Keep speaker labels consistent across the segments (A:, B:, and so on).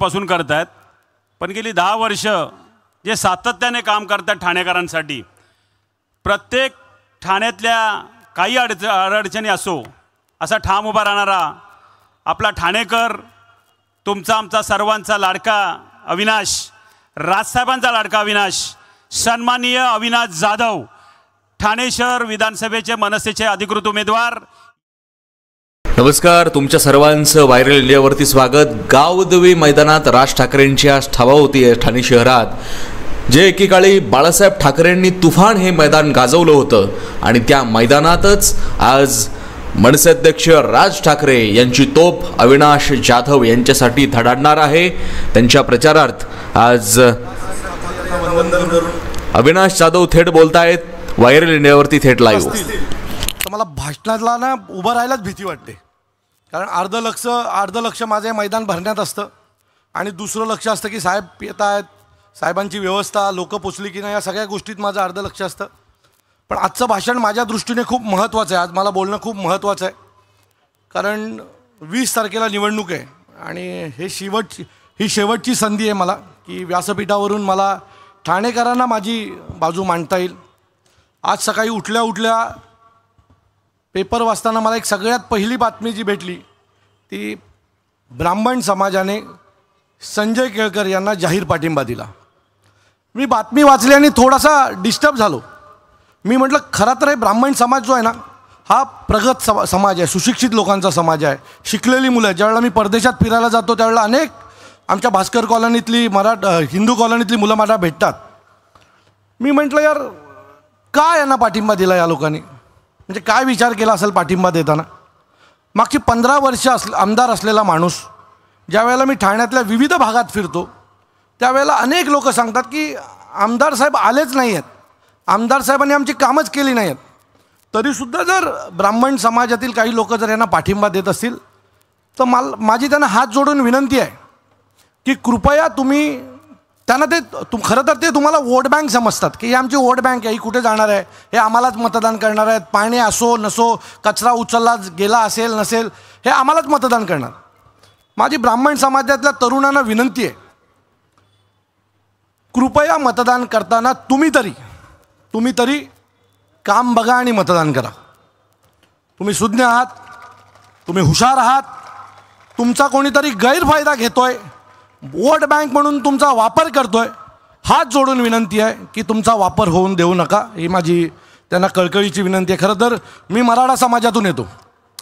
A: पासून करतायत, पण गेली 10 वर्ष जे सातत्याने काम करतात ठाणेकरांसाठी, प्रत्येक ठाण्यातल्या काही अडचणी असो असा ठाम उभा राहणारा आपला ठाणेकर, तुमचा आमचा सर्वांचा लाडका अविनाश, राजसाहेबांचा लाडका अविनाश, सन्माननीय अविनाश जाधव, ठाणे शहर विधानसभेचे मनसेचे अधिकृत उमेदवार।
B: नमस्कार, तुमच्या सर्वांचं व्हायरल इंडियावरती स्वागत। गावदेवी मैदानात राज ठाकरेंची आज सभा होती ठाणे शहरात, जे एकेकाळी बाळासाहेब ठाकरेंनी तुफान हे मैदान गाजवलं होतं आणि त्या मैदानातच आज मनसे अध्यक्ष राज ठाकरे यांची तोफ अविनाश जाधव यांच्यासाठी धडाडणार आहे। त्यांच्या प्रचारार्थ आज अविनाश जाधव थेट बोलतायत व्हायरल इंडियावरती थेट लाईव्ह।
C: तर मला भाषणाला ना उभं राहायलाच भीती वाटते, कारण अर्ध लक्ष माझे मैदान भरण्यात असतं आणि दुसरं लक्ष असतं की साहेब येत आहेत, साहेबांची व्यवस्था, लोक पोचली की नाही, या सगळ्या गोष्टीत माझं अर्ध लक्ष असतं। पण आजचं भाषण माझ्या दृष्टीने खूप महत्त्वाचं आहे। आज मला बोलणं खूप महत्त्वाचं आहे, कारण 20 तारखेला निवडणूक आहे आणि ही शेवटची संधी आहे मला की व्यासपीठावरून मला ठाणेकरांना माझी बाजू मांडता येईल। आज सकाळी उठल्या पेपर वाचताना मला एक सगळ्यात पहिली बातमी जी भेटली ती ब्राह्मण समाजाने संजय केळकर यांना जाहीर पाठिंबा दिला। मी बातमी वाचली आणि थोडासा डिस्टर्ब झालो। मी म्हटलं खरं तर हे ब्राह्मण समाज जो आहे ना, हा प्रगत समाज आहे, सुशिक्षित लोकांचा समाज आहे, शिकलेली मुलं आहेत। ज्यावेळेला मी परदेशात फिरायला जातो त्यावेळेला अनेक आमच्या भास्कर कॉलनीतली हिंदू कॉलनीतली मुलं मला भेटतात। मी म्हटलं यार का यांना पाठिंबा दिला या लोकांनी, म्हणजे काय विचार केला असेल पाठिंबा देताना। मागची 15 वर्ष आमदार असलेला माणूस, ज्यावेळेला मी ठाण्यातल्या विविध भागात फिरतो त्यावेळेला अनेक लोक सांगतात की आमदार साहेब आलेच नाही आहेत, आमदार साहेबांनी आमची कामच केली नाही आहेत। तरीसुद्धा जर ब्राह्मण समाजातील काही लोक जर यांना पाठिंबा देत असतील तर माझी त्यांना हात जोडून विनंती आहे की कृपया तुम्ही त्यांना खरं तर ते तुम्हाला वोट बँक समजतात की ही आमची वोट बँक आहे, ही कुठे जाणार आहे, हे आम्हालाच मतदान करणार आहेत, पाणी असो नसो, कचरा उचलला गेला असेल नसेल, हे आम्हालाच मतदान करणार। माझी ब्राह्मण समाजातल्या तरुणांना विनंती आहे, कृपया मतदान करताना तुम्ही तरी काम बघा आणि मतदान करा। तुम्ही सुज्ञ आहात, तुम्ही हुशार आहात, तुमचा कोणीतरी गैरफायदा घेतोय, वोट बँक म्हणून तुमचा वापर करतोय, हात जोडून विनंती आहे की तुमचा वापर होऊन देऊ नका। ही माझी त्यांना कळकळीची विनंती आहे। खरं तर मी मराठा समाजातून येतो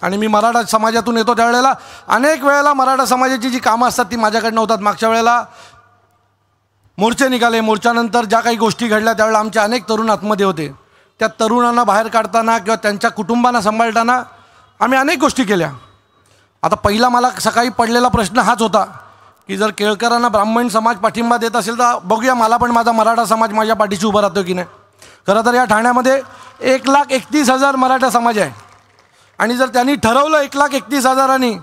C: आणि मी मराठा समाजातून येतो त्यावेळेला अनेक वेळेला मराठा समाजाची जी कामं असतात ती माझ्याकडनं होतात। मागच्या वेळेला मोर्चे निघाले, मोर्चानंतर ज्या काही गोष्टी घडल्या त्यावेळेला आमचे अनेक तरुण आतमध्ये होते। त्या तरुणांना बाहेर काढताना किंवा त्यांच्या कुटुंबांना सांभाळताना आम्ही अनेक गोष्टी केल्या। आता पहिला मला सकाळी पडलेला प्रश्न हाच होता की जर केळकरांना ब्राह्मण समाज पाठिंबा देत असेल तर बघूया मला पण माझा मराठा समाज माझ्या पाठीशी उभा राहतो की नाही। खरं तर या ठाण्यामध्ये 1,31,000 मराठा समाज आहे आणि जर त्यांनी ठरवलं 1,31,000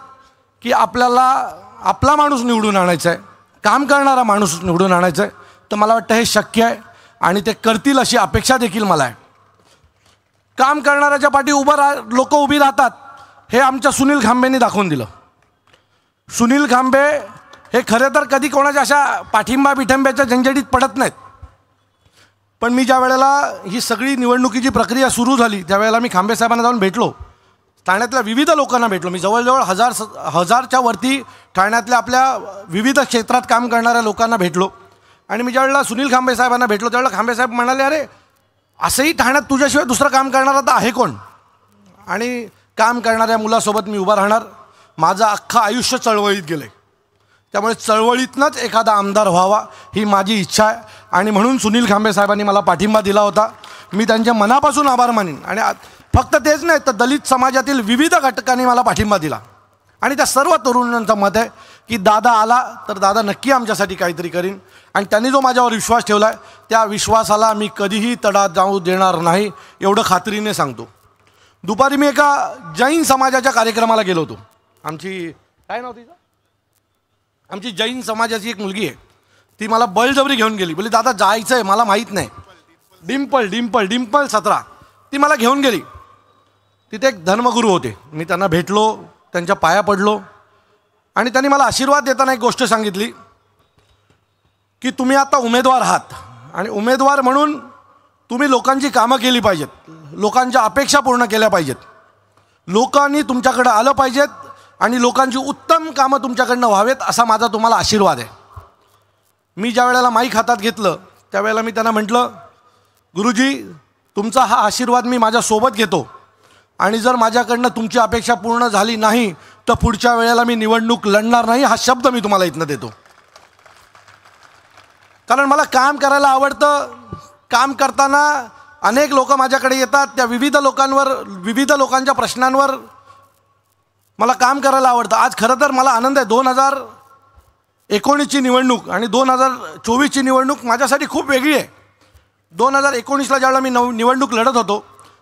C: की आपला माणूस निवडून आणायचा आहे, काम करणारा माणूस निवडून आणायचं आहे, तर मला वाटतं हे शक्य आहे आणि ते करतील अशी अपेक्षा देखील मला आहे। काम करणाऱ्याच्या पाठी लोक उभी राहतात हे आमच्या सुनील खांबेंनी दाखवून दिलं। सुनील खांबे हे खरे तर कधी कोणाच्या अशा पाठिंब्याच्या झंझटीत पडत नाहीत, पण मी ज्या वेळेला ही सगळी निवडणुकीची प्रक्रिया सुरू झाली त्यावेळेला मी खांबे साहेबांना जाऊन भेटलो, ठाण्यातल्या विविध लोकांना भेटलो। मी जवळजवळ हजारच्या वरती ठाण्यातल्या आपल्या विविध क्षेत्रात काम करणाऱ्या लोकांना भेटलो आणि मी ज्यावेळेला सुनील खांबे साहेबांना भेटलो त्यावेळेला खांबे साहेब म्हणाले, अरे असंही ठाण्यात तुझ्याशिवाय दुसरं काम करणारा तर आहे कोण, आणि काम करणाऱ्या मुलासोबत मी उभा राहणार। माझं अख्खं आयुष्य चळवळीत गेलं, त्यामुळे चळवळीतनंच एखादा आमदार व्हावा ही माझी इच्छा आहे आणि म्हणून सुनील खांबे साहेबांनी मला पाठिंबा दिला होता। मी त्यांच्या मनापासून आभार मानेन आणि फक्त तेच नाही तर दलित समाजातील विविध घटकांनी मला पाठिंबा दिला आणि त्या सर्व तरुणांचं मत आहे की दादा आला तर दादा नक्की आमच्यासाठी काहीतरी करीन आणि त्यांनी जो माझ्यावर विश्वास ठेवला आहे त्या विश्वासाला मी कधीही तडा जाऊ देणार नाही, एवढं खात्रीने सांगतो। दुपारी मी एका जैन समाजाच्या कार्यक्रमाला गेलो होतो। आमची काय नाव तिचं, आमची जैन समाजाची एक मुलगी आहे, ती मला बळजबरी घेऊन गेली, बोली दादा जायचं आहे, मला माहीत नाही, डिंपल 17 ती मला घेऊन गेली। तिथे एक धर्मगुरू होते, मी त्यांना भेटलो, त्यांच्या पाया पडलो आणि त्यांनी मला आशीर्वाद देताना एक गोष्ट सांगितली की तुम्ही आता उमेदवार आहात आणि उमेदवार म्हणून तुम्ही लोकांची कामं केली पाहिजेत, लोकांच्या अपेक्षा पूर्ण केल्या पाहिजेत, लोकांनी तुमच्याकडे आलं पाहिजेत आणि लोकांची उत्तम कामं तुमच्याकडनं व्हावेत असा माझा तुम्हाला आशीर्वाद आहे. मी ज्या वेळेला माईक हातात घेतलं त्यावेळेला मी त्यांना म्हटलं, गुरुजी तुमचा हा आशीर्वाद मी माझ्यासोबत घेतो आणि जर माझ्याकडनं तुमची अपेक्षा पूर्ण झाली नाही तर पुढच्या वेळेला मी निवडणूक लढणार नाही, हा शब्द मी तुम्हाला इथनं देतो. कारण मला काम करायला आवडतं. काम करताना अनेक लोक माझ्याकडे येतात, त्या विविध लोकांच्या प्रश्नांवर मला काम करायला आवडतं. आज खरं तर मला आनंद आहे, 2019ची निवडणूक आणि 2024ची निवडणूक माझ्यासाठी खूप वेगळी आहे. 2019ला ज्यावेळेला मी निवडणूक लढत होतो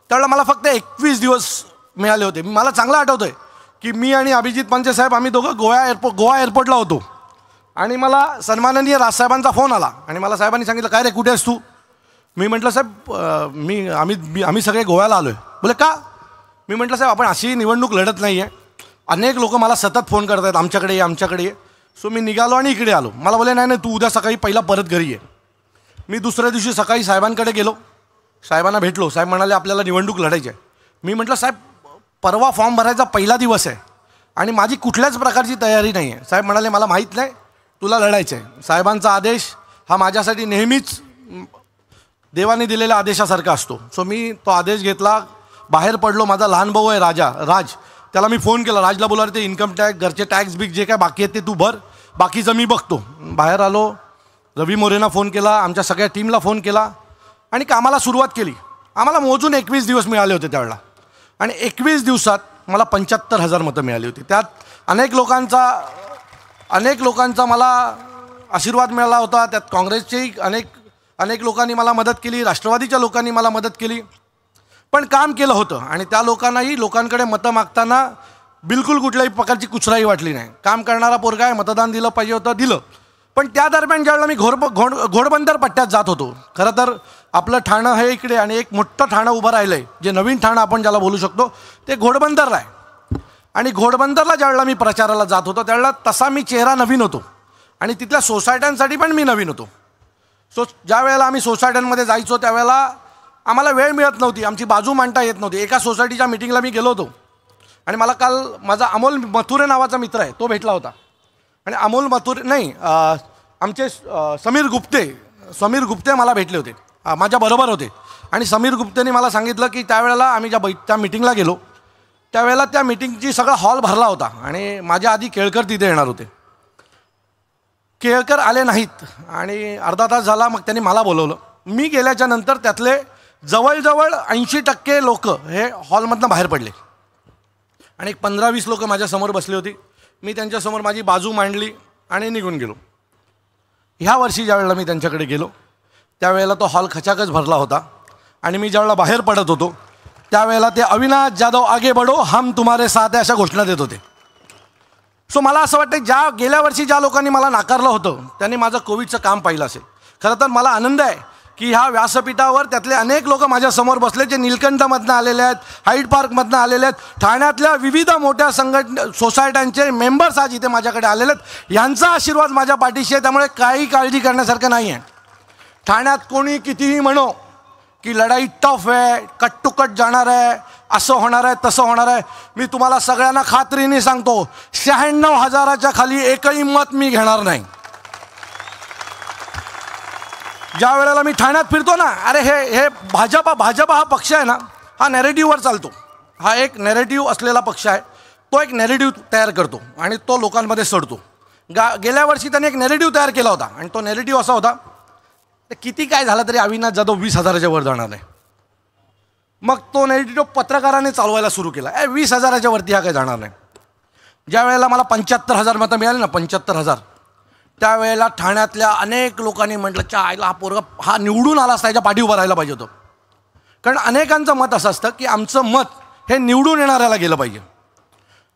C: त्यावेळेला मला फक्त 21 दिवस मिळाले होते. मला चांगलं आठवतं आहे की मी आणि अभिजित पंचे साहेब आम्ही दोघं गोवा एअरपोर्टला होतो आणि मला सन्माननीय राजसाहेबांचा फोन आला आणि मला साहेबांनी सांगितलं, काय रे कुठे आहेस तू? मी म्हटलं, साहेब आम्ही सगळे गोव्याला आलो आहे. बोले का? मी म्हटलं, साहेब आपण अशी निवडणूक लढत नाही आहे, अनेक लोक मला सतत फोन करत आहेत, आमच्याकडे ये. सो मी निघालो आणि इकडे आलो. मला बोले, नाही तू उद्या सकाळी पहिला परत घरी ये. मी दुसऱ्या दिवशी सकाळी साहेबांकडे गेलो, साहेबांना भेटलो. साहेब म्हणाले आपल्याला निवडणूक लढायची आहे. मी म्हटलं, साहेब परवा फॉर्म भरायचा पहिला दिवस आहे आणि माझी कुठल्याच प्रकारची तयारी नाही आहे. साहेब म्हणाले मला माहीत नाही, तुला लढायचं आहे. साहेबांचा आदेश हा माझ्यासाठी नेहमीच देवाने दिलेल्या आदेशासारखा असतो. सो मी तो आदेश घेतला, बाहेर पडलो. माझा लहान भाऊ आहे राज, त्याला मी फोन केला. राजला बोला, ते इन्कम टॅक्स घरचे टॅक्स बिक जे काय बाकी आहेत ते तू भर, बाकीचं मी बघतो. बाहेर आलो. रवी मोरेंना फोन केला, आमच्या सगळ्या टीमला फोन केला आणि कामाला सुरुवात केली. आम्हाला मोजून 21 दिवस मिळाले होते त्यावेळेला आणि 21 दिवसात मला 75,000 मतं मिळाली होती. त्यात अनेक लोकांचा मला आशीर्वाद मिळाला होता. त्यात काँग्रेसचेही अनेक लोकांनी मला मदत केली, राष्ट्रवादीच्या लोकांनी मला मदत केली, पण काम केलं होतं आणि त्या लोकांनाही लोकांकडे मतं मागताना बिलकुल कुठल्याही प्रकारची कुचराई वाटली नाही. काम करणारा पोरगा आहे, मतदान दिलं पाहिजे होतं, दिलं. पण त्या दरम्यान ज्यावेळेला मी घोडबंदर पट्ट्यात जात होतो, खरं तर आपलं ठाणं हे इकडे आणि एक मोठं ठाणं उभं राहिलं आहे, जे नवीन ठाणं आपण ज्याला बोलू शकतो, ते घोडबंदरला आहे. आणि घोडबंदरला ज्यावेळेला मी प्रचाराला जात होतो त्यावेळेला तसा मी चेहरा नवीन होतो आणि तिथल्या सोसायट्यांसाठी पण मी नवीन होतो. सो ज्या वेळेला आम्ही सोसायट्यांमध्ये जायचो त्यावेळेला आम्हाला वेळ मिळत नव्हती, आमची बाजू मांडता येत नव्हती. एका सोसायटीच्या मिटिंगला मी गेलो होतो आणि मला काल माझा अमोल मथुरे नावाचा मित्र आहे तो भेटला होता आणि अमोल मथुरे नाही आमचे समीर गुप्ते मला भेटले होते, माझ्याबरोबर होते. आणि समीर गुप्तेने मला सांगितलं की त्यावेळेला आम्ही त्या मिटिंगला गेलो त्यावेळेला त्या मिटिंगची सगळा हॉल भरला होता आणि माझ्या आधी केळकर तिथे येणार होते. केळकर आले नाहीत आणि अर्धा तास झाला. मग त्यांनी मला बोलवलं. मी गेल्याच्या नंतर त्यातले जवळजवळ 80% लोक हे हॉलमधनं बाहेर पडले आणि 15-20 लोक माझ्यासमोर बसली होती. मी त्यांच्यासमोर माझी बाजू मांडली आणि निघून गेलो. ह्या वर्षी ज्यावेळेला मी त्यांच्याकडे गेलो त्यावेळेला तो हॉल खचाखच भरला होता आणि मी ज्यावेळेला बाहेर पडत होतो त्यावेळेला ते अविनाश जाधव आगे बढो हम तुम्हारे साथ आहे अशा घोषणा देत होते. सो मला असं वाटतं गेल्या वर्षी ज्या लोकांनी मला नाकारलं होतं त्यांनी माझं कोविडचं काम पाहिलं असेल. खरं तर मला आनंद आहे की ह्या व्यासपीठावर त्यातले अनेक लोक माझ्यासमोर बसले जे नीलकंठमधनं आलेले आहेत, हाईड पार्कमधनं आलेले आहेत, ठाण्यातल्या विविध मोठ्या सोसायट्यांचे मेंबर्स आज इथे माझ्याकडे आलेले आहेत. यांचा आशीर्वाद माझ्या पाठीशी आहे, त्यामुळे काही काळजी करण्यासारखं नाही आहे. ठाण्यात कोणी कितीही म्हणो की लढाई टफ आहे, कट टू कट जाणार आहे, असं होणार आहे तसं होणार आहे, मी तुम्हाला सगळ्यांना खात्रीने सांगतो 96,000च्या खाली एकही मत मी घेणार नाही. ज्या वेळेला मी ठाण्यात फिरतो ना, अरे हे भाजपा हा पक्ष आहे ना, हा नॅरेटिव्हवर चालतो. हा एक नॅरेटिव्ह असलेला पक्ष आहे. तो एक नॅरेटिव्ह तयार करतो आणि तो लोकांमध्ये सडतो. गेल्या वर्षी त्याने एक नॅरेटिव्ह तयार केला होता आणि तो नॅरेटिव्ह असा होता, किती काय झालं तरी अविनाश जाधव 20,000च्या वर जाणार नाही. मग तो नॅरेटिव्ह पत्रकाराने चालवायला सुरू केला, 20,000च्या वरती हा काय जाणार नाही. ज्या वेळेला मला 75,000 मतं मिळाली ना, 75,000, त्यावेळेला ठाण्यातल्या अनेक लोकांनी म्हटलं च्या आईला हा निवडून आला असता, याच्या पाठी उभं राहायला पाहिजे होतं. कारण अनेकांचं मत असं असतं की आमचं मत हे निवडून येणाऱ्याला गेलं पाहिजे.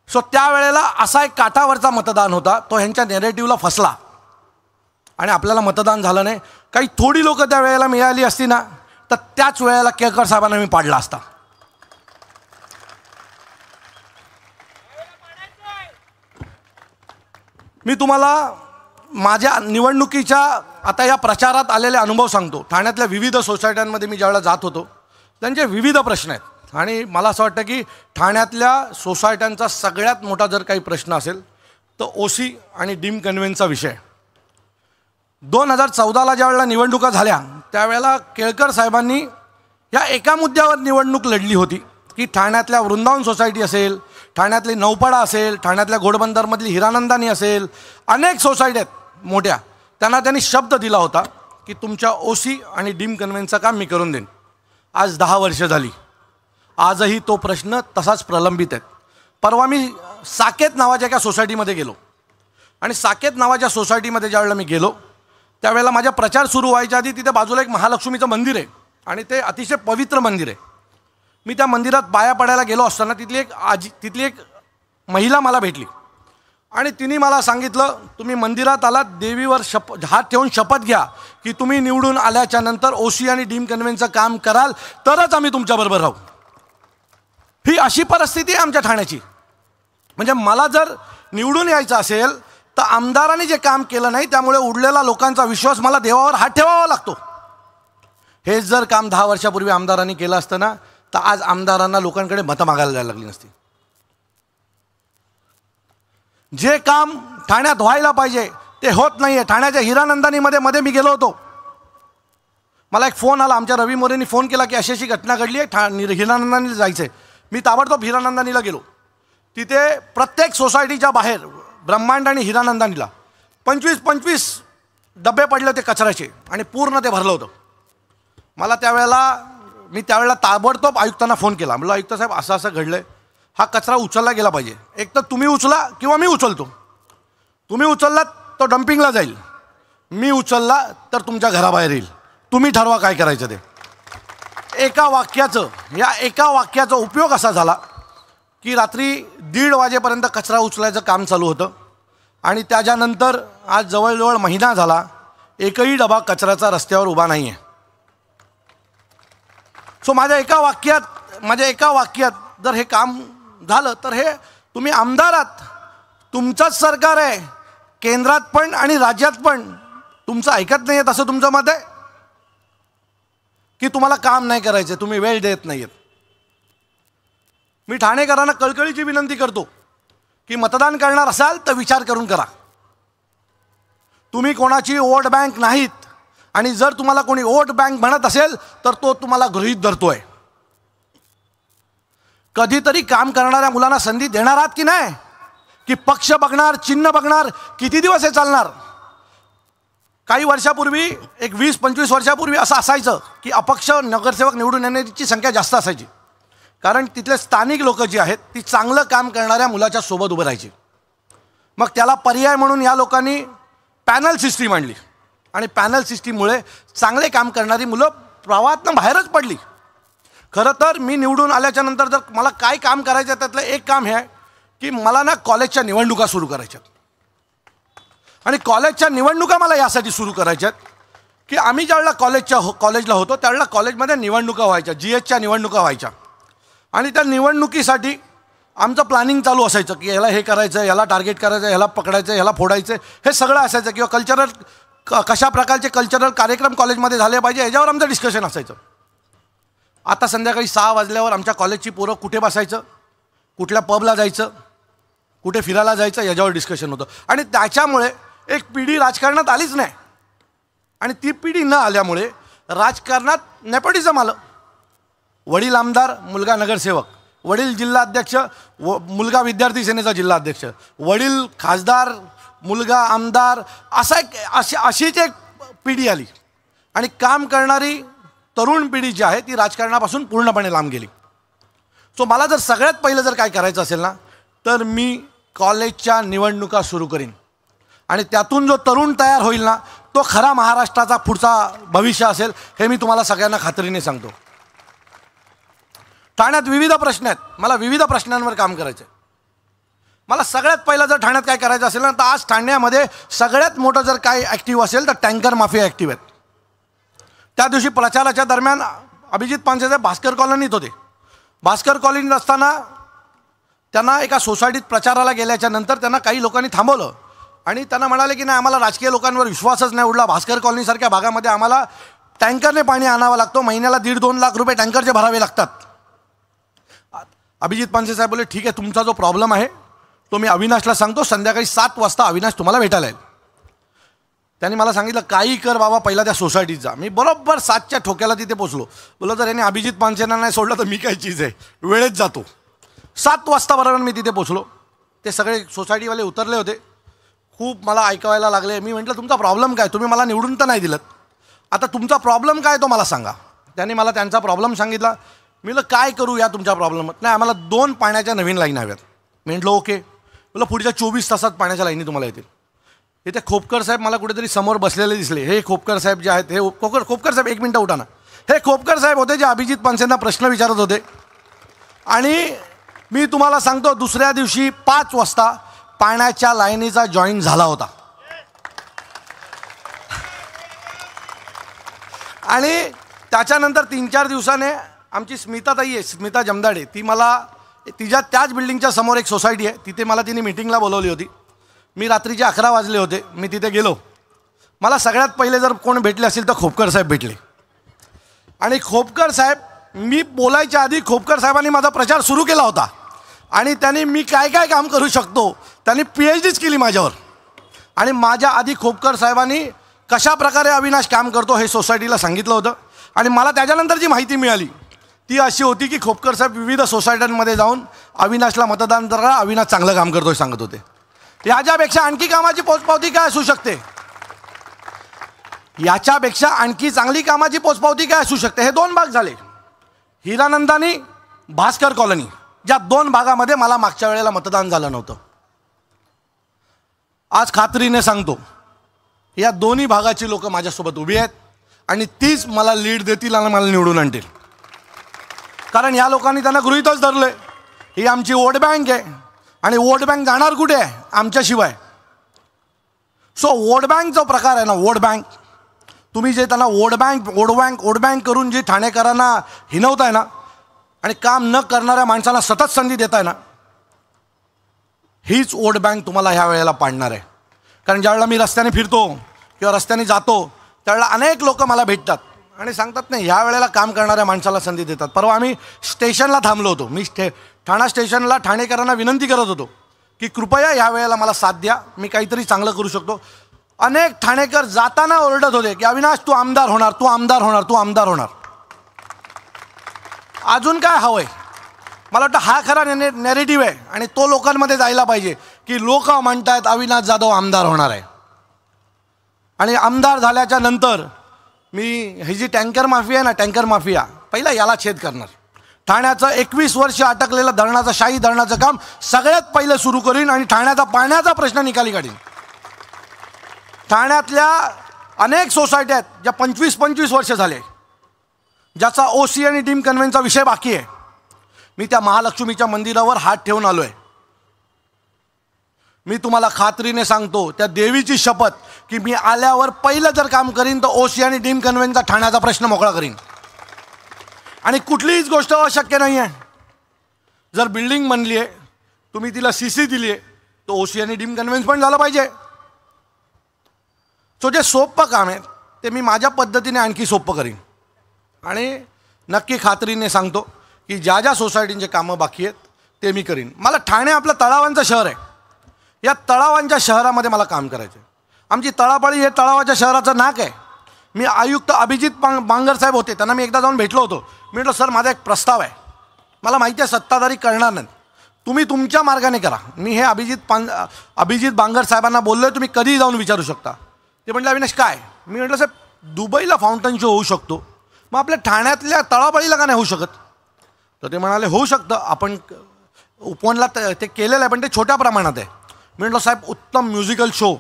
C: सो त्यावेळेला असा एक काठावरचा मतदान होता, तो ह्यांच्या नॅरेटिव्हला फसला आणि आपल्याला मतदान झालं नाही. काही थोडी लोकं त्या वेळेला मिळाली असती ना तर त्याच वेळेला केळकर साहेबांना मी पाडला असता. मी तुम्हाला माझ्या निवडणुकीच्या आता या प्रचारात आलेले अनुभव सांगतो. ठाण्यातल्या विविध सोसायट्यांमध्ये मी ज्यावेळेला जात होतो त्यांचे विविध प्रश्न आहेत आणि मला असं वाटतं की ठाण्यातल्या सोसायट्यांचा सगळ्यात मोठा जर काही प्रश्न असेल तर ओसी आणि डीम कन्व्हेन्सचा विषय. 2014ला ज्यावेळेला निवडणुका झाल्या त्यावेळेला केळकर साहेबांनी या एका मुद्द्यावर निवडणूक लढली होती की ठाण्यातल्या वृंदावन सोसायटी असेल, ठाण्यातली नौपाडा असेल, ठाण्यातल्या घोडबंदरमधली हिरानंदानी असेल, अनेक सोसायटी आहेत मोठ्या, त्यांना त्यांनी शब्द दिला होता की तुमच्या ओसी आणि डीम कन्व्हेन्सचं काम मी करून देईन. आज 10 वर्ष झाली, आजही तो प्रश्न तसाच प्रलंबित आहे. परवा मी साकेत नावाच्या एका सोसायटीमध्ये गेलो आणि साकेत नावाच्या सोसायटीमध्ये ज्यावेळेला मी गेलो त्यावेळेला माझ्या प्रचार सुरू व्हायच्या आधी तिथे बाजूला एक महालक्ष्मीचं मंदिर आहे आणि ते अतिशय पवित्र मंदिर आहे. मी त्या मंदिरात पाया पडायला गेलो असताना तिथली एक महिला मला भेटली आणि तिने मला सांगितलं, तुम्ही मंदिरात आलात, देवीवर हात ठेवून शपथ घ्या की तुम्ही निवडून आल्याच्या नंतर ओसी आणि डीम कन्व्हेन्सचं काम कराल तरच आम्ही तुमच्याबरोबर राहू. ही अशी परिस्थिती आहे आमच्या ठाण्याची. म्हणजे मला जर निवडून यायचं असेल तर आमदारांनी जे काम केलं नाही त्यामुळे उडलेला लोकांचा विश्वास मला देवावर हात ठेवावा लागतो. हेच जर काम 10 वर्षापूर्वी आमदारांनी केलं असतं ना तर आज आमदारांना लोकांकडे मतं मागायला जायला लागली नसती. जे काम ठाण्यात व्हायला पाहिजे ते होत नाही आहे. ठाण्याच्या हिरानंदानीमध्ये मी गेलो होतो, मला एक फोन आला, आमच्या रवी मोरेंनी फोन केला की अशी अशी घटना घडली आहे, हिरानंदानीला जायचं आहे. मी ताबडतोब हिरानंदानीला गेलो. तिथे प्रत्येक सोसायटीच्या बाहेर ब्रह्मांड आणि हिरानंदानीला 25-25 डबे पडले होते कचऱ्याचे आणि पूर्ण ते भरलं होतं. मी त्यावेळेला ताबडतोब आयुक्तांना फोन केला. म्हटलं आयुक्त साहेब असं असं घडलं आहे, हा कचरा उचलला गेला पाहिजे. एक तर तुम्ही उचला किंवा मी उचलतो. तुम्ही उचललात तो डम्पिंगला जाईल, मी उचलला तर तुमच्या घराबाहेर येईल. तुम्ही ठरवा काय करायचं ते. या एका वाक्याचा उपयोग असा झाला की रात्री 1:30 वाजेपर्यंत कचरा उचलायचं काम चालू होतं आणि त्याच्यानंतर आज जवळजवळ महिना झाला एकही डबा कचऱ्याचा रस्त्यावर उभा नाही आहे. सो माझ्या एका वाक्यात जर हे काम झालं तर हे तुम्ही आमदारात, तुमचंच सरकार आहे, केंद्रात पण आणि राज्यात पण तुमचं ऐकत नाही आहेत असं तुमचं मत आहे की तुम्हाला काम नाही करायचं, तुम्ही वेळ देत नाही आहेत. मी ठाणेकरांना कळकळीची विनंती करतो की मतदान करणार असाल तर विचार करून करा. तुम्ही कोणाची वोट बँक नाहीत आणि जर तुम्हाला कोणी वोट बँक म्हणत असेल तर तो तुम्हाला गृहीत धरतोय. कधीतरी काम करणाऱ्या मुलांना संधी देणार आहात की नाही? की पक्ष बघणार, चिन्ह बघणार, किती दिवस हे चालणार? काही वर्षापूर्वी, एक 20-25 वर्षापूर्वी असं असायचं की अपक्ष नगरसेवक निवडून येण्याची संख्या जास्त असायची, कारण तिथले स्थानिक लोक जी आहेत ती चांगलं काम करणाऱ्या मुलाच्या सोबत उभं राहायची. मग त्याला पर्याय म्हणून या लोकांनी पॅनल सिस्टीम आणली आणि पॅनल सिस्टीममुळे चांगले काम करणारी मुलं प्रवाहातनं बाहेरच पडली. खरं तर मी निवडून आल्याच्या नंतर जर मला काय काम करायचं आहे त्यातलं एक काम हे आहे की मला ना कॉलेजच्या निवडणुका सुरू करायच्यात. आणि कॉलेजच्या निवडणुका मला यासाठी सुरू करायच्यात की आम्ही ज्यावेळेला कॉलेजला होतो त्यावेळेला कॉलेजमध्ये निवडणुका व्हायच्या, GHच्या निवडणुका व्हायच्या आणि त्या निवडणुकीसाठी आमचं प्लॅनिंग चालू असायचं की ह्याला हे करायचं, ह्याला टार्गेट करायचं, ह्याला पकडायचं, ह्याला फोडायचं, हे सगळं असायचं. किंवा कशा प्रकारचे कल्चरल कार्यक्रम कॉलेजमध्ये झाले पाहिजे ह्याच्यावर आमचं डिस्कशन असायचं. आता संध्याकाळी 6 वाजल्यावर आमच्या कॉलेजची पोरं कुठे बसायचं, कुठल्या पबला जायचं, कुठे फिरायला जायचं याच्यावर डिस्कशन होतं. आणि त्याच्यामुळे एक पिढी राजकारणात आलीच नाही आणि ती पिढी न आल्यामुळे राजकारणात नेपोटिझम आलं. वडील आमदार, मुलगा नगरसेवक, वडील जिल्हाध्यक्ष, मुलगा विद्यार्थी सेनेचा जिल्हाध्यक्ष, वडील खासदार, मुलगा आमदार, अशीच एक पिढी आली आणि काम करणारी तरुण पिढी जी आहे ती राजकारणापासून पूर्णपणे लांब गेली. सो मला जर सगळ्यात पहिलं जर काय करायचं असेल ना तर मी कॉलेजच्या निवडणुका सुरू करीन आणि त्यातून जो तरुण तयार होईल ना तो खरा महाराष्ट्राचा पुढचा भविष्य असेल, हे मी तुम्हाला सगळ्यांना खात्रीने सांगतो. ठाण्यात विविध प्रश्न आहेत, मला विविध प्रश्नांवर काम करायचं आहे. मला सगळ्यात पहिलं जर ठाण्यात काय करायचं असेल ना तर आज ठाण्यामध्ये सगळ्यात मोठं जर काय ॲक्टिव्ह असेल तर टँकर माफिया ॲक्टिव्ह आहेत. त्या दिवशी प्रचाराच्या दरम्यान अभिजित पानसे भास्कर कॉलनीत होते. भास्कर कॉलनीत असताना त्यांना एका सोसायटीत प्रचाराला गेल्याच्या नंतर त्यांना काही लोकांनी थांबवलं आणि त्यांना म्हणाले की नाही, आम्हाला राजकीय लोकांवर विश्वासच नाही उडला. भास्कर कॉलनीसारख्या भागामध्ये आम्हाला टँकरने पाणी आणावं लागतो, महिन्याला 1.5-2 लाख रुपये टँकरचे भरावे लागतात. अभिजित पानसे साहेब बोलले ठीक आहे, तुमचा जो प्रॉब्लेम आहे तो मी अविनाशला सांगतो, संध्याकाळी 7 वाजता अविनाश तुम्हाला भेटायला येईल. त्यांनी मला सांगितलं काही कर बाबा, पहिला त्या सोसायटीत जा. मी बरोबर 7च्या ठोक्याला तिथे पोचलो. बोललो जर याने अभिजित पानसेंना नाही सोडलं तर मी काय चीज आहे, वेळेत जातो. 7 वाजता बरोबर मी तिथे पोचलो. ते सगळे सोसायटीवाले उतरले होते. खूप मला ऐकायला लागले. मी म्हटलं तुमचा प्रॉब्लेम काय, तुम्ही मला निवडून तर नाही दिलं, आता तुमचा प्रॉब्लेम काय तो मला सांगा. त्यांनी मला त्यांचा प्रॉब्लेम सांगितला. मी म्हटलं काय करू या तुमच्या प्रॉब्लेमात. नाही, आम्हाला 2 पाण्याच्या नवीन लाईन हव्यात. मी म्हटलं ओके. म्हटलं पुढच्या 24 तासात पाण्याच्या लाईनी तुम्हाला येतील. इथे खोपकर साहेब मला कुठेतरी समोर बसलेले दिसले. हे खोपकर साहेब जे आहेत, हे खोपकर साहेब एक मिनटं उठा ना. हे खोपकर साहेब होते जे अभिजित पानसेंना प्रश्न विचारत होते. आणि मी तुम्हाला सांगतो दुसऱ्या दिवशी 5 वाजता पाण्याच्या लाईनीचा जॉईन झाला होता. आणि त्याच्यानंतर 3-4 दिवसाने आमची स्मिताताई आहे, स्मिता जमदाडे, ती मला तिच्या त्याच बिल्डिंगच्या समोर एक सोसायटी आहे, तिथे मला तिने मीटिंगला बोलवली होती. मी रात्रीचे 11 वाजले होते. मी तिथे गेलो. मला सगळ्यात पहिले जर कोण भेटले असेल तर खोपकर साहेब भेटले. आणि खोपकर साहेब, मी बोलायच्या आधी खोपकर साहेबांनी माझा प्रचार सुरू केला होता. आणि त्यांनी मी काय काय काम करू शकतो त्यांनी PhDच केली माझ्यावर. आणि माझ्या आधी खोपकर साहेबांनी कशा प्रकारे अविनाश काम करतो हे सोसायटीला सांगितलं होतं. आणि मला त्याच्यानंतर जी माहिती मिळाली ती अशी होती की खोपकर साहेब विविध सोसायट्यांमध्ये जाऊन अविनाशला मतदान करा, अविनाश चांगलं काम करतो हे सांगत होते. याच्यापेक्षा आणखी कामाची पोचपावती काय असू शकते, याच्यापेक्षा आणखी चांगली कामाची पोचपावती काय असू शकते. हे 2 भाग झाले, हिरानंदानी, भास्कर कॉलनी. ज्या 2 भागामध्ये मला मागच्या वेळेला मतदान झालं नव्हतं. आज खात्रीने सांगतो या दोन्ही भागाची लोक माझ्यासोबत उभी आहेत आणि तीच मला लीड देतील आणि मला निवडून आणतील. कारण या लोकांनी त्यांना गृहीतच धरले ही आमची वोट बँक आहे. आणि वोट बँक जाणार कुठे आहे, आमच्याशिवाय. सो वोट बँक जो प्रकार आहे ना, वोट बँक, तुम्ही जे त्यांना वोट बँक करून जे ठाणेकरांना हिनवताय ना आणि काम न करणाऱ्या माणसांना सतत संधी देताय ना, हीच वोट बँक तुम्हाला ह्या वेळेला पाडणार आहे. कारण ज्यावेळेला मी रस्त्याने फिरतो किंवा रस्त्याने जातो त्यावेळेला अनेक लोक मला भेटतात आणि सांगतात नाही ह्या वेळेला काम करणाऱ्या माणसाला संधी देतात. परवा आम्ही स्टेशनला थांबलो होतो. मी ठाणा स्टेशनला ठाणेकरांना विनंती करत होतो की कृपया ह्या वेळेला मला साथ द्या, मी काहीतरी चांगलं करू शकतो. अनेक ठाणेकर जाताना ओरडत होते की अविनाश तू आमदार होणार, तू आमदार होणार, तू आमदार होणार. अजून काय हवंय? मला वाटतं हा खरा नॅरेटिव्ह आहे आणि तो लोकांमध्ये जायला पाहिजे की लोक म्हणतायत अविनाश जाधव आमदार होणार आहे. आणि आमदार झाल्याच्या नंतर मी ही जी टँकर माफिया आहे ना, टँकर माफिया, पहिला याला छेद करणार. ठाण्याचं 21 वर्ष अटकलेलं धरणाचं, शाही धरणाचं काम सगळ्यात पहिलं सुरू करीन आणि ठाण्याचा पाण्याचा प्रश्न निकाली काढीन. ठाण्यातल्या अनेक सोसायट्या आहेत ज्या 25-25 वर्ष झाले, ज्याचा OC आणि डीम कन्व्हेन्सचा विषय बाकी आहे. मी त्या महालक्ष्मीच्या मंदिरावर हात ठेवून आलो आहे. मी तुम्हाला खात्रीने सांगतो, त्या देवीची शपथ, की मी आल्यावर पहिलं जर काम करीन तर OC आणि डीम कन्व्हेन्सचा ठाण्याचा प्रश्न मोकळा करीन. आणि कुठलीच गोष्ट अशक्य नाही आहे. जर बिल्डिंग बनली आहे, तुम्ही तिला CC दिली आहे, तर OC आणि डीम कन्व्हेन्स पण झालं पाहिजे. सो जे सोपं काम आहे ते मी माझ्या पद्धतीने आणखी सोपं करीन. आणि नक्की खात्रीने सांगतो की ज्या ज्या सोसायटींचे कामं बाकी आहेत ते मी करीन. मला ठाणे आपलं तळावांचं शहर आहे. या तळावांच्या शहरामध्ये मला काम करायचं आहे. आमची तळापाळी हे तळावाच्या शहराचं नाक आहे. मी आयुक्त अभिजित बांगर साहेब होते, त्यांना मी एकदा जाऊन भेटलो होतो. मी म्हटलं सर माझा एक प्रस्ताव आहे, मला माहिती आहे सत्ताधारी करणार नाही, तुम्ही तुमच्या मार्गाने करा. मी हे अभिजित बांगर साहेबांना बोललो, तुम्ही कधीही जाऊन विचारू शकता. ते म्हटलं अविनाश काय? मी म्हटलं साहेब दुबईला फाउंटन शो होऊ शकतो, मग आपल्या ठाण्यातल्या तळापाळीला का नाही होऊ शकत? तर ते म्हणाले होऊ शकतं, आपण उपवनला ते केलेलं आहे पण ते छोट्या प्रमाणात आहे. मी म्हटलं साहेब उत्तम म्युझिकल शो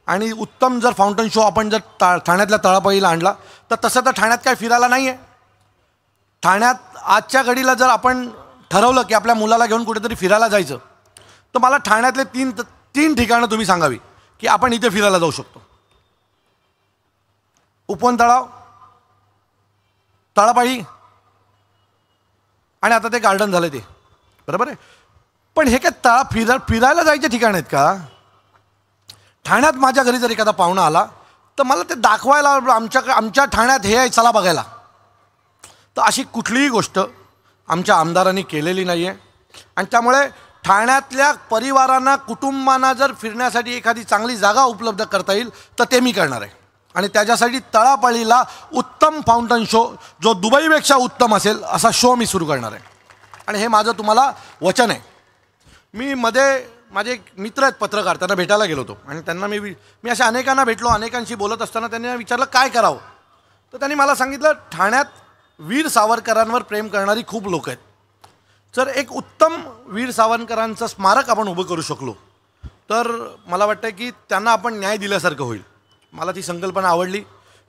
C: आणि उत्तम जर फाउंटन शो आपण जर ठाण्यातल्या तळापाळीला आणला तर तसं तर ठाण्यात काय फिरायला नाही आहे. ठाण्यात आजच्या घडीला जर आपण ठरवलं की आपल्या मुलाला घेऊन कुठेतरी फिरायला जायचं तर मला ठाण्यातले तीन ठिकाणं तुम्ही सांगावी की आपण इथे फिरायला जाऊ शकतो. उपवन तळाव, तळापाळी आणि आता ते गार्डन झालं ते बरोबर आहे. पण हे काय फिरायला जायचे ठिकाण आहेत का? ठाण्यात माझ्या घरी जर एखादा पाहुणा आला तर मला ते दाखवायला आमच्या ठाण्यात हे आहे चला बघायला. तर अशी कुठलीही गोष्ट आमच्या आमदारांनी केलेली नाही आहे. आणि त्यामुळे ठाण्यातल्या परिवारांना कुटुंबांना जर फिरण्यासाठी एखादी चांगली जागा उपलब्ध करता येईल तर ते मी करणार आहे. आणि त्याच्यासाठी तळापळीला उत्तम फाउंटन शो जो दुबईपेक्षा उत्तम असेल असा शो मी सुरू करणार आहे. आणि हे माझं तुम्हाला वचन आहे. मी मध्ये माझे एक मित्र आहेत पत्रकार, त्यांना भेटायला गेलो होतो आणि त्यांना मी अशा अनेकांना भेटलो. अनेकांशी बोलत असताना त्यांनी विचारलं काय करावं. तर त्यांनी मला सांगितलं ठाण्यात वीर सावरकरांवर प्रेम करणारी खूप लोक आहेत. जर एक उत्तम वीर सावरकरांचं स्मारक आपण उभं करू शकलो तर मला वाटतं की त्यांना आपण न्याय दिल्यासारखं होईल. मला ती संकल्पना आवडली.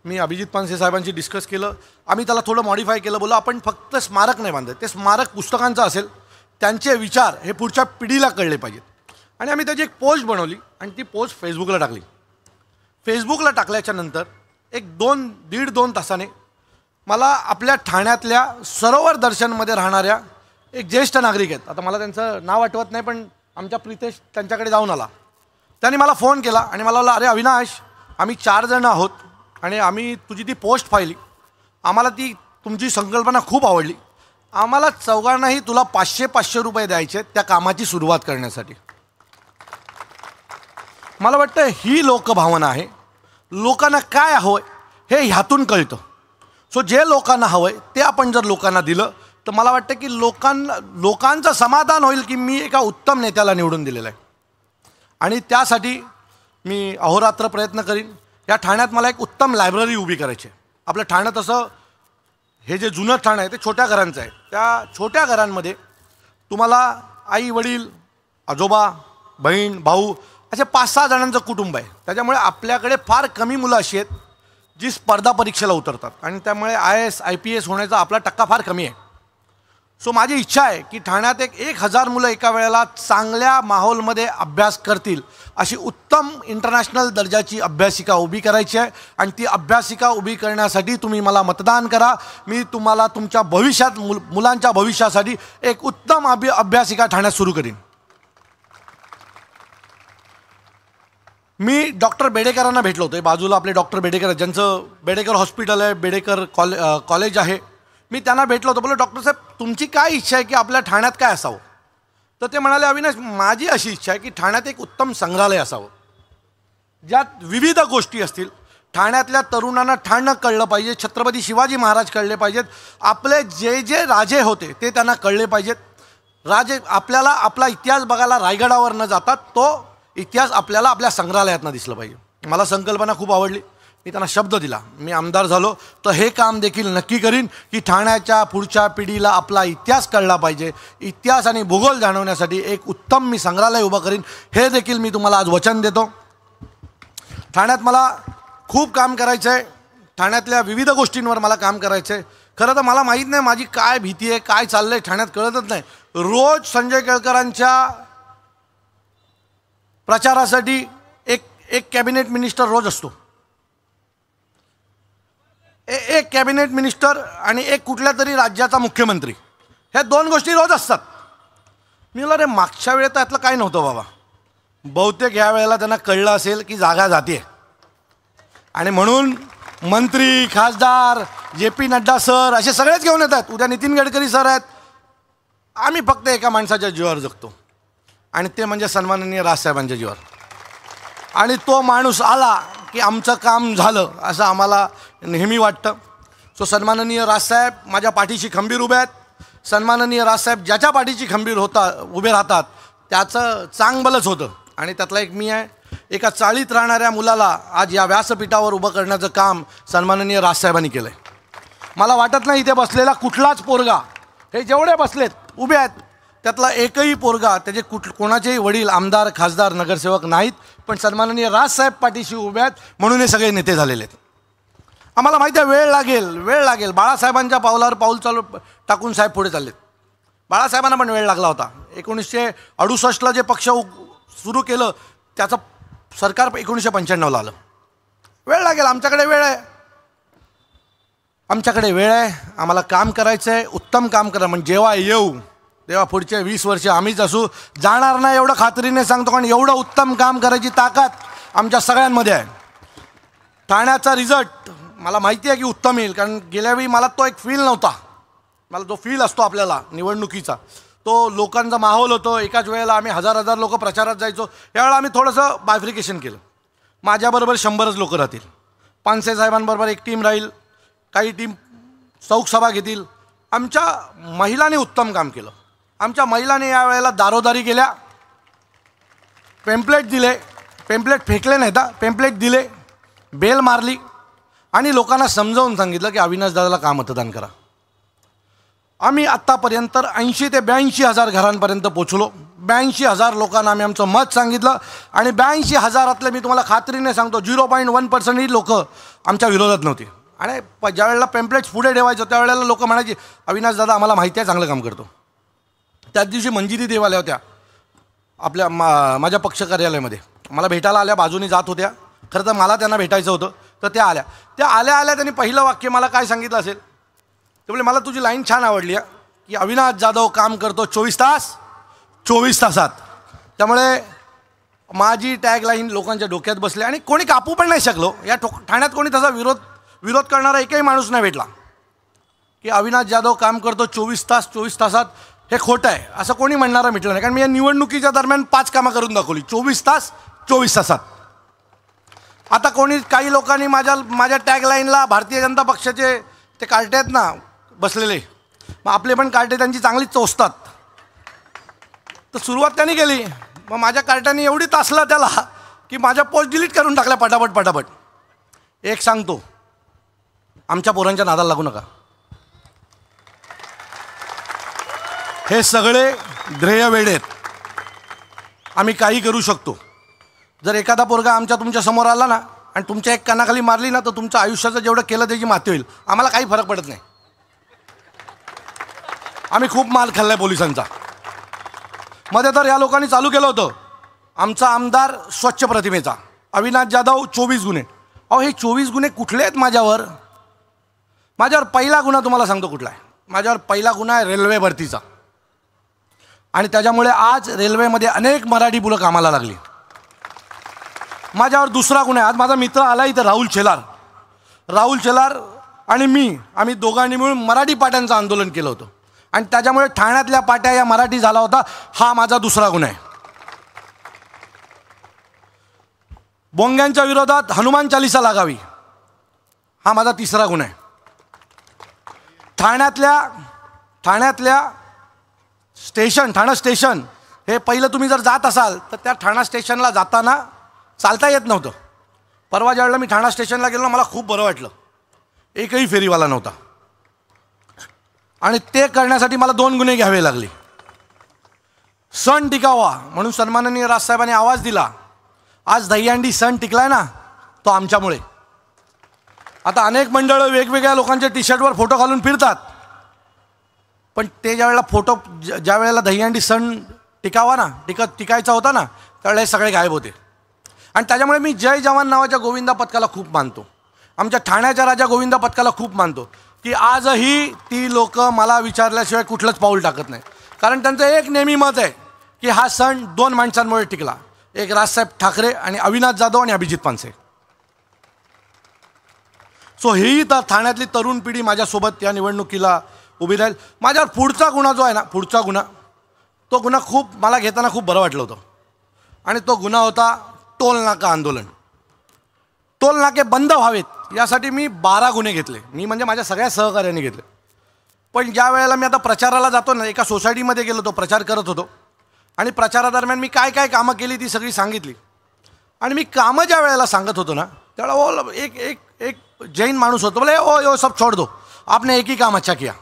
C: मी अभिजित पानसे साहेबांशी डिस्कस केलं. आम्ही त्याला थोडं मॉडिफाय केलं. बोला आपण फक्त स्मारक नाही बांधत, ते स्मारक पुस्तकांचं असेल. त्यांचे विचार हे पुढच्या पिढीला कळले पाहिजेत. आणि आम्ही त्याची एक पोस्ट बनवली आणि ती पोस्ट फेसबुकला टाकली. फेसबुकला टाकल्याच्या नंतर एक 1.5-2 तासाने मला आपल्या ठाण्यातल्या सरोवर दर्शनमध्ये राहणाऱ्या एक ज्येष्ठ नागरिक आहेत, आता मला त्यांचं नाव आठवत नाही, पण आमच्या प्रितेश त्यांच्याकडे जाऊन आला. त्यांनी मला फोन केला आणि मला बोलला, अरे अविनाश, आम्ही 4 जण आहोत आणि आम्ही तुझी ती पोस्ट पाहिली, आम्हाला ती तुमची संकल्पना खूप आवडली. आम्हाला चौघांनाही तुला 500 रुपये द्यायचे त्या कामाची सुरुवात करण्यासाठी. मला वाटतं ही लोकभावना आहे. लोकांना काय हवं हे ह्यातून कळतं. सो जे लोकांना हवं आहे ते आपण जर लोकांना दिलं तर मला वाटतं की लोकांचं समाधान होईल की मी एका उत्तम नेत्याला निवडून दिलेलं आहे. आणि त्यासाठी मी अहोरात्र प्रयत्न करीन. या ठाण्यात मला एक उत्तम लायब्ररी उभी करायची आहे. आपलं ठाणं तसं हे जे जुनं ठाणं आहे ते छोट्या घरांचं आहे. त्या छोट्या घरांमध्ये तुम्हाला आई वडील आजोबा बहीण भाऊ असे 5-6 जणांचं कुटुंब आहे. त्याच्यामुळे आपल्याकडे फार कमी मुलं अशी आहेत जी स्पर्धा परीक्षेला उतरतात आणि त्यामुळे IAS IPS होण्याचा आपला टक्का फार कमी आहे. सो माझी इच्छा आहे की ठाण्यात 1000 मुलं एका वेळेला चांगल्या माहोलमध्ये अभ्यास करतील अशी उत्तम इंटरनॅशनल दर्जाची अभ्यासिका उभी करायची आहे. आणि ती अभ्यासिका उभी करण्यासाठी तुम्ही मला मतदान करा. मी तुम्हाला तुमच्या भविष्यात मुलांच्या भविष्यासाठी एक उत्तम अभ्यासिका ठाण्यात सुरू करीन. मी डॉक्टर बेडेकरांना भेटलो होतो. बाजूला आपले डॉक्टर बेडेकर ज्यांचं बेडेकर हॉस्पिटल आहे, बेडेकर कॉलेज आहे. मी त्यांना भेटलो होतो. बोललो डॉक्टर साहेब तुमची काय इच्छा आहे की आपल्या ठाण्यात काय असावं. तर ते म्हणाले अविनाश माझी अशी इच्छा आहे की ठाण्यात एक उत्तम संग्रहालय असावं ज्यात विविध गोष्टी असतील. ठाण्यातल्या तरुणांना ठाणं कळलं पाहिजे, छत्रपती शिवाजी महाराज कळले पाहिजेत, आपले जे राजे होते ते त्यांना कळले पाहिजेत. आपल्याला आपला इतिहास बघायला रायगडावर न जाता तो इतिहास आपल्याला आपल्या संग्रहालयातनं दिसलं पाहिजे. मला संकल्पना खूप आवडली. मी त्यांना शब्द दिला मी आमदार झालो तर हे काम देखील नक्की करीन की ठाण्याच्या पुढच्या पिढीला आपला इतिहास कळला पाहिजे. इतिहास आणि भूगोल जाणवण्यासाठी एक उत्तम मी संग्रहालय उभं करीन. हे देखील मी तुम्हाला आज वचन देतो. ठाण्यात मला खूप काम करायचं आहे. ठाण्यातल्या विविध गोष्टींवर मला काम करायचं आहे. खरं तर मला माहीत नाही माझी काय भीती आहे, काय चाललं आहे ठाण्यात कळतच नाही. रोज संजय केळकरांच्या प्रचारासाठी एक कॅबिनेट मिनिस्टर रोज असतो. एक कॅबिनेट मिनिस्टर आणि एक कुठल्या तरी राज्याचा मुख्यमंत्री, ह्या 2 गोष्टी रोज असतात. मी म्हटलं रे मागच्या वेळेत त्यातलं काय नव्हतं बाबा. बहुतेक ह्या वेळेला त्यांना कळलं असेल की जागा जाते आणि म्हणून मंत्री खासदार JP नड्डा सर असे सगळेच घेऊन येतात. उद्या नितीन गडकरी सर आहेत. आम्ही फक्त एका माणसाच्या जीवावर जगतो आणि ते म्हणजे सन्माननीय राजसाहेबांच्या जीवावर. आणि तो माणूस आला की आमचं काम झालं असं आम्हाला नेहमी वाटतं. सो सन्माननीय राजसाहेब माझ्या पाठीशी खंबीर उभे आहेत. सन्माननीय राजसाहेब ज्याच्या पाठीशी खंबीर उभे राहतात त्याचं चांगभलंच होतं. आणि त्यातला एक मी आहे. एका चाळीत राहणाऱ्या मुलाला आज या व्यासपीठावर उभं करण्याचं काम सन्माननीय राजसाहेबांनी केलं आहे. मला वाटत नाही इथे बसलेला कुठलाच पोरगा, हे जेवढे बसलेत उभे आहेत त्यातला एकही पोरगा त्याचे कोणाचेही वडील आमदार खासदार नगरसेवक नाहीत, पण सन्माननीय राजसाहेब पाठीशी उभे आहेत म्हणून हे सगळे नेते झालेले आहेत. आम्हाला माहिती आहे वेळ लागेल. बाळासाहेबांच्या पावलावर पाऊल टाकून साहेब पुढे चाललेत. बाळासाहेबांना पण वेळ लागला होता. 1968ला जे पक्ष सुरू केलं त्याचं सरकार 1995ला आलं. वेळ लागेल. आमच्याकडे वेळ आहे. आम्हाला काम करायचं आहे, उत्तम काम करा. म्हणजे जेव्हा येऊ तेव्हा पुढचे 20 वर्ष आम्हीच असू. जाणार नाही एवढं खात्रीने सांगतो, कारण एवढं उत्तम काम करायची ताकद आमच्या सगळ्यांमध्ये आहे. ठाण्याचा रिझल्ट मला माहिती आहे की उत्तम येईल, कारण गेल्यावेळी मला तो एक फील नव्हता. मला जो फील असतो आपल्याला निवडणुकीचा, तो लोकांचा माहोल होतो. एकाच वेळेला आम्ही हजार लोक प्रचारात जायचो. यावेळेला आम्ही थोडंसं बायफ्रिकेशन केलं. माझ्याबरोबर 100च लोक राहतील, पानसे साहेबांबरोबर एक टीम राहील, काही टीम चौक सभा घेतील. आमच्या महिलांनी उत्तम काम केलं. आमच्या महिलांनी यावेळेला दारोदारी गेल्या, पेम्पलेट दिले, पेम्पलेट फेकले नाहीत, पेम्पलेट दिले, बेल मारली आणि लोकांना समजावून सांगितलं की अविनाश दादाला का मतदान करा. आम्ही आत्तापर्यंत 80 ते 82 हजार घरांपर्यंत पोचलो. 82,000 लोकांना आम्ही आमचं मत सांगितलं आणि 82,000 मी तुम्हाला खात्रीने सांगतो 0.1% ही लोक आमच्या विरोधात नव्हती. आणि ज्यावेळेला पेम्पलेट्स पुढे ठेवायचं त्यावेळेला लोक म्हणायची अविनाश दादा आम्हाला माहिती आहे चांगलं काम करतो. त्याच दिवशी मंजिरी देवाल्या होत्या आपल्या माझ्या पक्ष कार्यालयामध्ये, मला भेटायला आल्या, बाजूने जात होत्या. खरं तर मला त्यांना भेटायचं होतं, तर त्या आल्या त्यांनी पहिलं वाक्य मला काय सांगितलं असेल, ते बोले मला तुझी लाईन छान आवडली आहे की अविनाश जाधव काम करतो 24 तास 24 तासात. त्यामुळे माझी टॅगलाईन लोकांच्या डोक्यात बसली आणि कोणी कापू पण नाही शकलो. या ठाण्यात कोणी तसा विरोध करणारा एकही माणूस नाही भेटला की अविनाश जाधव काम करतो 24 तास 24 तासात हे खोटं आहे असं कोणी म्हणणारं मिटलं नाही. कारण मी या निवडणुकीच्या दरम्यान 5 कामं करून दाखवली 24 तास 24 तासात. आता काही लोकांनी माझ्या टॅगलाईनला भारतीय जनता पक्षाचे ते कार्टे आहेत ना बसलेले, मग आपले पण कार्टे त्यांची चांगलीच चोचतात. तर सुरुवात त्यांनी केली. मग माझ्या कार्ट्याने एवढी तासला त्याला की माझ्या पोस्ट डिलीट करून टाकल्या पटापट. एक सांगतो, आमच्या पोरांच्या नादाला लागू नका. हे सगळे ध्येय वेडे आहेत. आम्ही काही करू शकतो. जर एखादा पोरगा तुमच्या समोर आला ना आणि तुमच्या एक कानाखाली मारली ना तर तुमचं आयुष्याचं जेवढं केलं त्याची माती होईल. आम्हाला काही फरक पडत नाही. आम्ही खूप माल खाल्लाय पोलिसांचा. मध्ये तर या लोकांनी चालू केलं होतं आमचा आमदार स्वच्छ प्रतिमेचा, अविनाश जाधव 24 गुन्हे. अहो हे 24 गुन्हे कुठले आहेत माझ्यावर पहिला गुन्हा तुम्हाला सांगतो कुठला आहे. माझ्यावर पहिला गुन्हा आहे रेल्वे भरतीचा. आणि त्याच्यामुळे आज रेल्वेमध्ये अनेक मराठी मुलं कामाला लागली. माझ्यावर दुसरा गुन्हा आहे. आज माझा मित्र आला इथं राहुल शेलार आणि आम्ही दोघांनी मिळून मराठी पाट्यांचं आंदोलन केलं होतं आणि त्याच्यामुळे ठाण्यातल्या पाट्या या मराठी झाला होता. हा माझा दुसरा गुन्हा आहे. बोंग्यांच्या विरोधात हनुमान चालीसा लागावी हा माझा तिसरा गुन्हा आहे. ठाण्यातल्या ठाणा स्टेशन हे पहिलं तुम्ही जर जात असाल तर त्या ठाणा स्टेशनला जाताना चालता येत नव्हतं. परवा ज्यावेळेला मी ठाणा स्टेशनला गेलो मला खूप बरं वाटलं. एकही फेरीवाला नव्हता आणि ते करण्यासाठी मला 2 गुन्हे घ्यावे लागले. सण टिकावा म्हणून सन्माननीय राजसाहेबांनी आवाज दिला. आज दहीहंडी सण टिकलाय ना तो आमच्यामुळे. आता अनेक मंडळं वेगवेगळ्या लोकांच्या टी-शर्टवर फोटो घालून फिरतात, पण ते ज्या वेळेला दहीहंडी सण टिकायचा होता ना त्यावेळेला सगळे गायब होते. आणि त्याच्यामुळे मी जय जवान नावाच्या गोविंदा पथकाला खूप मानतो. आमच्या ठाण्याच्या राजा गोविंदा पथकाला खूप मानतो की आजही ती लोक मला विचारल्याशिवाय कुठलंच पाऊल टाकत नाही. कारण त्यांचं एक नेहमी मत आहे की हा सण 2 माणसांमुळे टिकला, एक राजसाहेब ठाकरे आणि अविनाश जाधव आणि अभिजित पानसे. सो हेही तर ठाण्यातली तरुण पिढी माझ्यासोबत या निवडणुकीला उभी राहील. माझ्यावर पुढचा गुन्हा जो आहे ना तो गुन्हा खूप मला घेताना खूप बरं वाटलं होतं आणि तो गुन्हा होता टोल नाका आंदोलन. टोल नाके बंद व्हावेत यासाठी मी 12 गुन्हे घेतले. मी म्हणजे माझ्या सगळ्या सहकार्याने घेतले. पण ज्या वेळेला मी आता प्रचाराला जातो ना, एका सोसायटीमध्ये गेलो होतो, प्रचार करत होतो आणि प्रचारादरम्यान मी काय काय कामं केली ती सगळी सांगितली. आणि मी कामं ज्या वेळेला सांगत होतो ना त्यावेळेला एक जैन माणूस होतो, बोले ओ सब छोड़ दो, आपने एक ही काम अच्छा किया,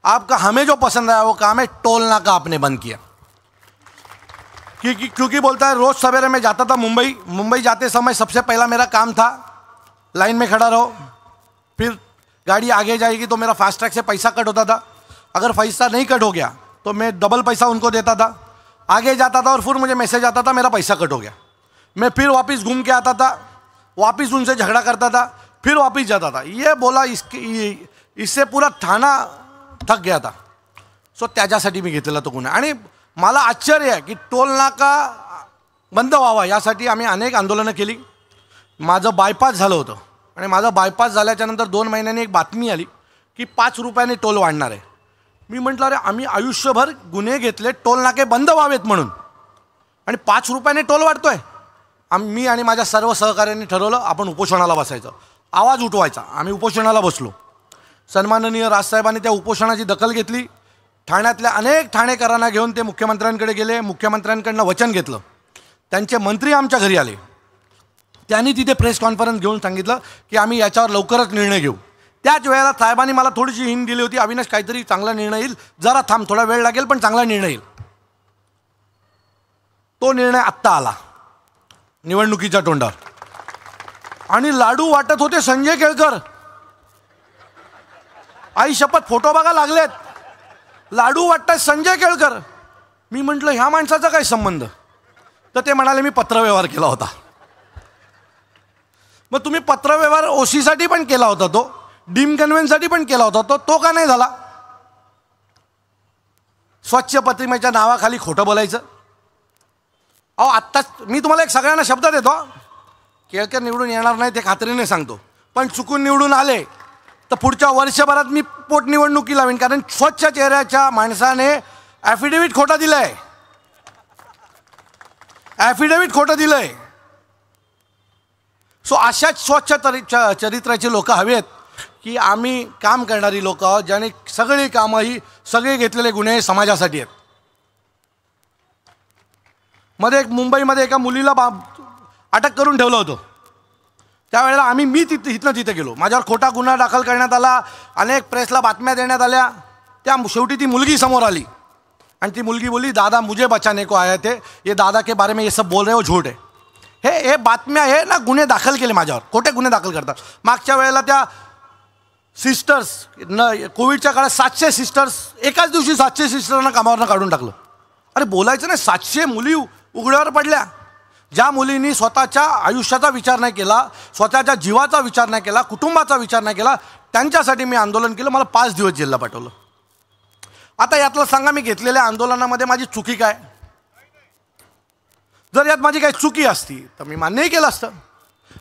C: आपका हमें जो पसंद आया वो काम है टोल नाका आपने बंद किया. क्योंकि बोलता है रोज़ सवेरे मैं जाता था मुंबई जाते समय सबसे पहला मेरा काम था लाइन में खड़ा रहो, फिर गाड़ी आगे जाएगी तो मेरा फास्ट ट्रैक से पैसा कट होता था. अगर पैसा नहीं कट हो गया तो मैं डबल पैसा उनको देता था. आगे जाता था और फिर मुझे मैसेज आता था मेरा पैसा कट हो गया. मैं फिर वापस घूम के आता था, वापस उनसे झगड़ा करता था, फिर वापस जाता था. ये बोला इससे पूरा ठाणा थक गया था. सो त्याच्यासाठी मी घेतलेला तो गुन्हा. आणि मला आश्चर्य आहे की टोल नाका बंद व्हावा यासाठी आम्ही अनेक आंदोलनं केली. माझं बायपास झालं होतं आणि माझं बायपास झाल्याच्यानंतर 2 महिन्यांनी एक बातमी आली की 5 रुपयाने टोल वाढणार आहे. मी म्हटलं अरे आम्ही आयुष्यभर गुन्हे घेतले टोल नाके बंद व्हावेत म्हणून आणि 5 रुपयाने टोल वाढतोय. मी आणि माझ्या सर्व सहकाऱ्यांनी ठरवलं आपण उपोषणाला बसायचं, आवाज उठवायचा. आम्ही उपोषणाला बसलो. सन्माननीय राजसाहेबांनी त्या उपोषणाची दखल घेतली. ठाण्यातल्या अनेक ठाणेकरांना घेऊन ते मुख्यमंत्र्यांकडे गेले. मुख्यमंत्र्यांकडनं वचन घेतलं. त्यांचे मंत्री आमच्या घरी आले. त्यांनी तिथे प्रेस कॉन्फरन्स घेऊन सांगितलं की आम्ही याच्यावर लवकरच निर्णय घेऊ. त्याच वेळेला साहेबांनी मला थोडीशी हिंट दिली होती, अविनाश काहीतरी चांगला निर्णय येईल, जरा थांब, थोडा वेळ लागेल पण चांगला निर्णय येईल. तो निर्णय आत्ता आला निवडणुकीच्या तोंडावर. आणि लाडू वाटत होते संजय केळकर. आई शपथ फोटो बघा लागलेत, लाडू वाटतात संजय केळकर. मी म्हटलं ह्या माणसाचा काय संबंध? तर ते म्हणाले मी पत्रव्यवहार केला होता. मग तुम्ही पत्रव्यवहार ओसीसाठी पण केला होता, तो डीम कन्व्हेन्ससाठी पण केला होता, तो का नाही झाला? स्वच्छ प्रतिमेच्या नावाखाली खोटं बोलायचं. अहो आत्ताच मी तुम्हाला एक सगळ्यांना शब्द देतो, केळकर निवडून येणार नाही ते खात्रीने सांगतो, पण चुकून निवडून आले तर पुढच्या वर्षभरात मी पोटनिवडणुकी लावेन. कारण स्वच्छ चेहऱ्याच्या माणसाने ॲफिडेव्हिट खोटं दिलंय, ॲफिडेव्हिट खोटं दिलंय. सो अशाच स्वच्छ चरित्राचे लोक हवेत की आम्ही काम करणारी लोक आहोत, ज्याने सगळी कामं ही सगळे घेतलेले गुन्हे समाजासाठी आहेत. मध्ये एक मुंबईमध्ये एका मुलीला अटक करून ठेवलं होतं. त्यावेळेला मी इथनं तिथे गेलो. माझ्यावर खोटा गुन्हा दाखल करण्यात आला, अनेक प्रेसला बातम्या देण्यात आल्या. त्या शेवटी ती मुलगी समोर आली आणि ती मुलगी बोलली दादा मुझे बचाने को आया थे, ये दादा के बारे में ये सब बोल रहे हो झूठ है. हे बातम्या हे ना गुन्हे दाखल केले माझ्यावर, खोटे गुन्हे दाखल करतात. मागच्या वेळेला त्या सिस्टर्स कोविडच्या काळात 700 सिस्टर्स एकाच दिवशी 700 सिस्टरना कामावरनं काढून टाकलं. अरे बोलायचं नाही, 700 मुली उघड्यावर पडल्या. ज्या मुलींनी स्वतःच्या आयुष्याचा विचार नाही केला, स्वतःच्या जीवाचा विचार नाही केला, कुटुंबाचा विचार नाही केला, त्यांच्यासाठी मी आंदोलन केलं. मला 5 दिवस जेलला पाठवलं. आता यातलं सांगा मी घेतलेल्या आंदोलनामध्ये माझी चुकी काय? जर यात माझी काही चुकी असती तर मी मान्यही केलं असतं.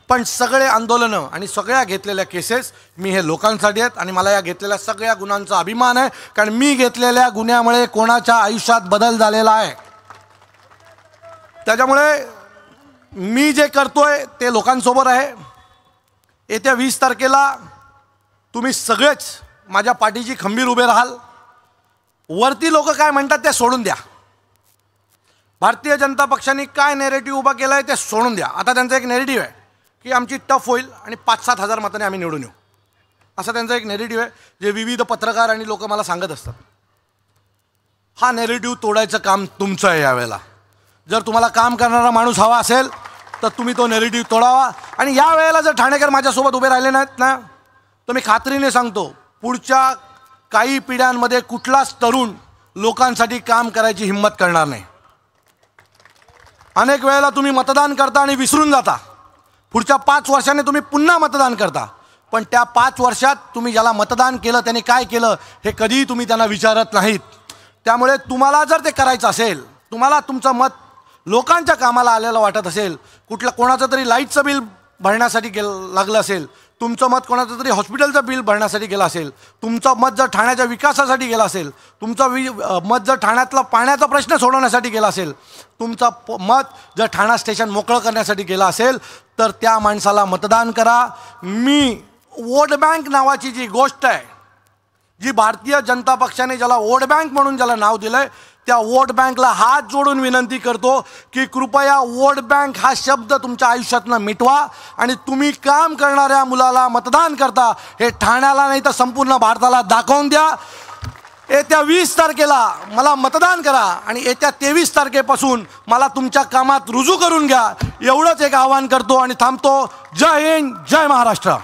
C: पण सगळे आंदोलनं आणि सगळ्या घेतलेल्या केसेस मी हे लोकांसाठी आहेत आणि मला या घेतलेल्या सगळ्या गुन्ह्यांचा अभिमान आहे. कारण मी घेतलेल्या गुन्ह्यामुळे कोणाच्या आयुष्यात बदल झालेला आहे. त्याच्यामुळे मी जे करतोय ते लोकांसोबत आहे. येत्या 20 तारखेला तुम्ही सगळेच माझ्या पाठीशी खंबीर उभे राहाल. वरती लोक काय म्हणतात ते सोडून द्या. भारतीय जनता पक्षाने काय नेरेटिव्ह उभा केला आहे ते सोडून द्या. आता त्यांचा एक नेरेटिव्ह आहे की आमची टफ होईल आणि 5-7 हजार मतांनी आम्ही निवडून येऊ, असा त्यांचा एक नेरेटिव्ह आहे, जे विविध पत्रकार आणि लोक मला सांगत असतात. हा नेरेटिव्ह तोडायचं काम तुमचं आहे यावेळेला. जर तुम्हाला काम करणारा माणूस हवा असेल तर तुम्ही तो नेरेटिव्ह तोडावा. आणि या वेळेला जर ठाणेकर माझ्यासोबत उभे राहिले नाहीत ना तर मी खात्रीने सांगतो पुढच्या काही पिढ्यांमध्ये कुठलाच तरुण लोकांसाठी काम करायची हिंमत करणार नाही. अनेक वेळेला तुम्ही मतदान करता आणि विसरून जाता. पुढच्या 5 वर्षांनी तुम्ही पुन्हा मतदान करता, पण त्या 5 वर्षात तुम्ही ज्याला मतदान केलं त्याने काय केलं हे कधीही तुम्ही त्यांना विचारत नाहीत. त्यामुळे तुम्हाला जर ते करायचं असेल, तुम्हाला तुमचं मत लोकांच्या कामाला आलेलं वाटत असेल, कोणाचं तरी लाईटचं बिल भरण्यासाठी लागलं असेल, तुमचं मत कोणाचं तरी हॉस्पिटलचं बिल भरण्यासाठी गेलं असेल, तुमचं मत जर ठाण्याच्या विकासासाठी गेलं असेल, तुमचं मत जर ठाण्यातला पाण्याचा प्रश्न सोडवण्यासाठी गेला असेल, तुमचं मत जर ठाणा स्टेशन मोकळं करण्यासाठी गेलं असेल तर त्या माणसाला मतदान करा. मी वोट बँक नावाची जी गोष्ट आहे, जी भारतीय जनता पक्षाने ज्याला वोट बँक म्हणून ज्याला नाव दिलं आहे, त्या वोट बँकला हात जोडून विनंती करतो की कृपया वोट बँक हा शब्द तुमच्या आयुष्यातनं मिटवा आणि तुम्ही काम करणाऱ्या मुलाला मतदान करता हे ठाण्याला नाही तर संपूर्ण भारताला दाखवून द्या. येत्या 20 तारखेला मला मतदान करा आणि येत्या 23 तारखेपासून मला तुमच्या कामात रुजू करून घ्या. एवढंच एक आवाहन करतो आणि थांबतो. जय हिंद, जय महाराष्ट्र.